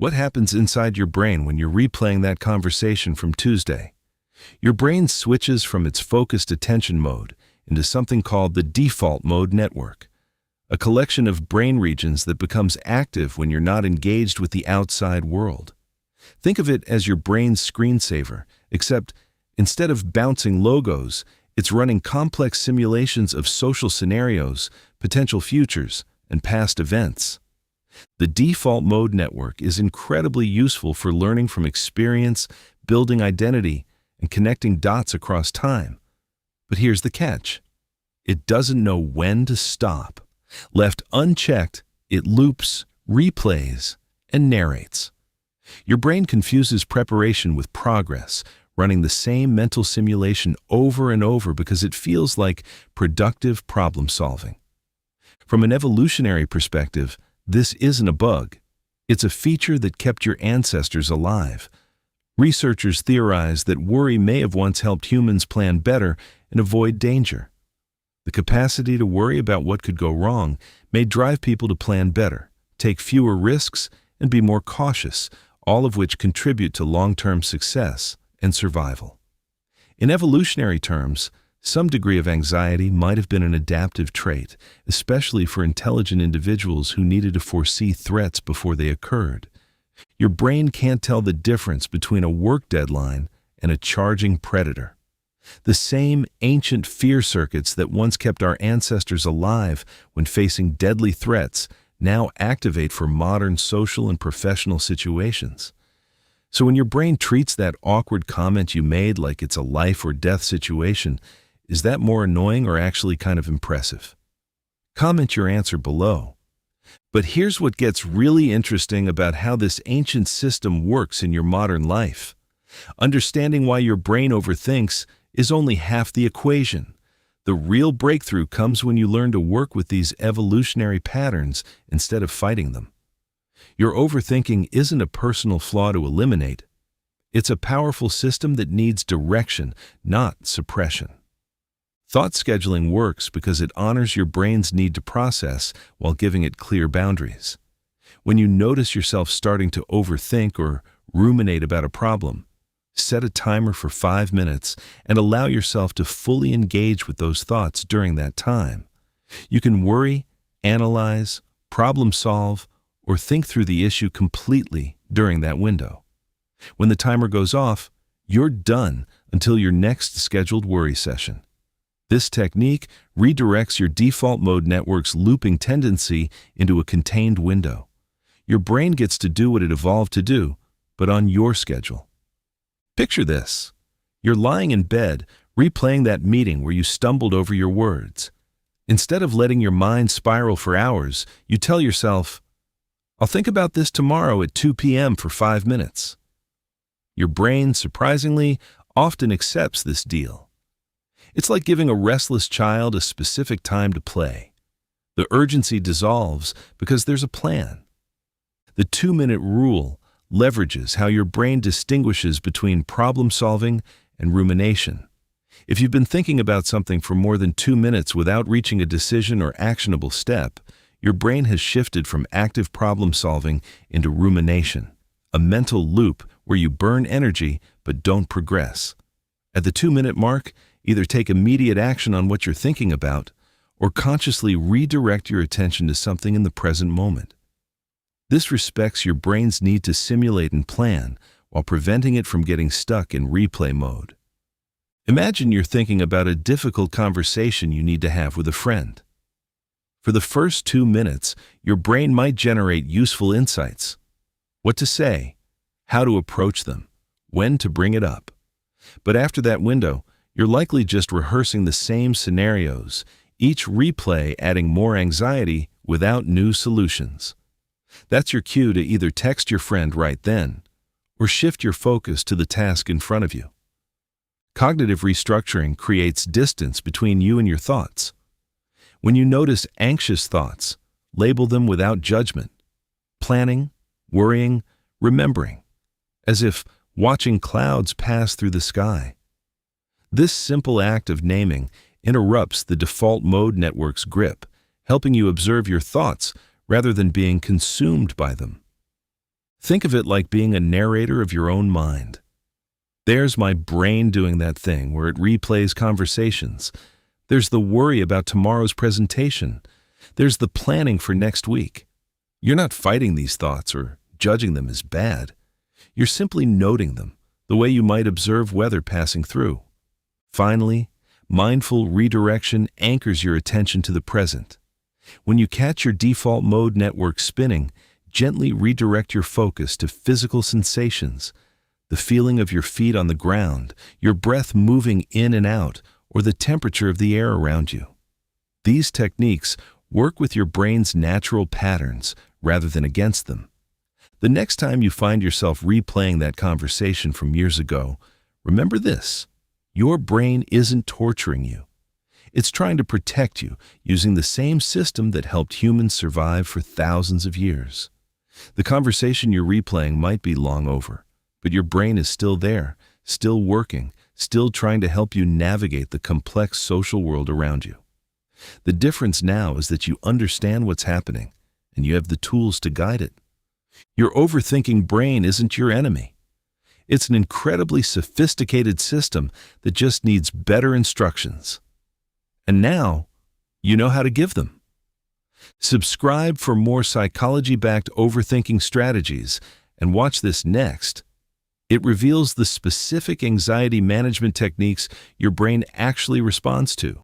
What happens inside your brain when you're replaying that conversation from Tuesday? Your brain switches from its focused attention mode into something called the default mode network, a collection of brain regions that becomes active when you're not engaged with the outside world. Think of it as your brain's screensaver, except instead of bouncing logos, it's running complex simulations of social scenarios, potential futures, and past events. The default mode network is incredibly useful for learning from experience, building identity, and connecting dots across time. But here's the catch. It doesn't know when to stop. Left unchecked, it loops, replays, and narrates. Your brain confuses preparation with progress, running the same mental simulation over and over because it feels like productive problem solving. From an evolutionary perspective, this isn't a bug. It's a feature that kept your ancestors alive. Researchers theorize that worry may have once helped humans plan better and avoid danger. The capacity to worry about what could go wrong may drive people to plan better, take fewer risks, and be more cautious, all of which contribute to long-term success and survival. In evolutionary terms, some degree of anxiety might have been an adaptive trait, especially for intelligent individuals who needed to foresee threats before they occurred. Your brain can't tell the difference between a work deadline and a charging predator. The same ancient fear circuits that once kept our ancestors alive when facing deadly threats now activate for modern social and professional situations. So when your brain treats that awkward comment you made like it's a life or death situation, is that more annoying or actually kind of impressive? Comment your answer below. But here's what gets really interesting about how this ancient system works in your modern life. Understanding why your brain overthinks is only half the equation. The real breakthrough comes when you learn to work with these evolutionary patterns instead of fighting them. Your overthinking isn't a personal flaw to eliminate. It's a powerful system that needs direction, not suppression. Thought scheduling works because it honors your brain's need to process while giving it clear boundaries. When you notice yourself starting to overthink or ruminate about a problem, set a timer for 5 minutes and allow yourself to fully engage with those thoughts during that time. You can worry, analyze, problem solve, or think through the issue completely during that window. When the timer goes off, you're done until your next scheduled worry session. This technique redirects your default mode network's looping tendency into a contained window. Your brain gets to do what it evolved to do, but on your schedule. Picture this. You're lying in bed, replaying that meeting where you stumbled over your words. Instead of letting your mind spiral for hours, you tell yourself, "I'll think about this tomorrow at 2 p.m. for 5 minutes." Your brain, surprisingly, often accepts this deal. It's like giving a restless child a specific time to play. The urgency dissolves because there's a plan. The 2-minute rule leverages how your brain distinguishes between problem-solving and rumination. If you've been thinking about something for more than 2 minutes without reaching a decision or actionable step, your brain has shifted from active problem-solving into rumination, a mental loop where you burn energy but don't progress. At the 2-minute mark, either take immediate action on what you're thinking about or consciously redirect your attention to something in the present moment. This respects your brain's need to simulate and plan while preventing it from getting stuck in replay mode. Imagine you're thinking about a difficult conversation you need to have with a friend. For the first 2 minutes, your brain might generate useful insights. What to say, how to approach them, when to bring it up. But after that window, you're likely just rehearsing the same scenarios, each replay adding more anxiety without new solutions. That's your cue to either text your friend right then or shift your focus to the task in front of you. Cognitive restructuring creates distance between you and your thoughts. When you notice anxious thoughts, label them without judgment. Planning, worrying, remembering, as if watching clouds pass through the sky. This simple act of naming interrupts the default mode network's grip, helping you observe your thoughts rather than being consumed by them. Think of it like being a narrator of your own mind. There's my brain doing that thing where it replays conversations. There's the worry about tomorrow's presentation. There's the planning for next week. You're not fighting these thoughts or judging them as bad. You're simply noting them, the way you might observe weather passing through. Finally, mindful redirection anchors your attention to the present. When you catch your default mode network spinning, gently redirect your focus to physical sensations, the feeling of your feet on the ground, your breath moving in and out, or the temperature of the air around you. These techniques work with your brain's natural patterns rather than against them. The next time you find yourself replaying that conversation from years ago, remember this: your brain isn't torturing you. It's trying to protect you using the same system that helped humans survive for thousands of years. The conversation you're replaying might be long over, but your brain is still there, still working, still trying to help you navigate the complex social world around you. The difference now is that you understand what's happening, and you have the tools to guide it. Your overthinking brain isn't your enemy. It's an incredibly sophisticated system that just needs better instructions. And now, you know how to give them. Subscribe for more psychology-backed overthinking strategies, and watch this next. It reveals the specific anxiety management techniques your brain actually responds to.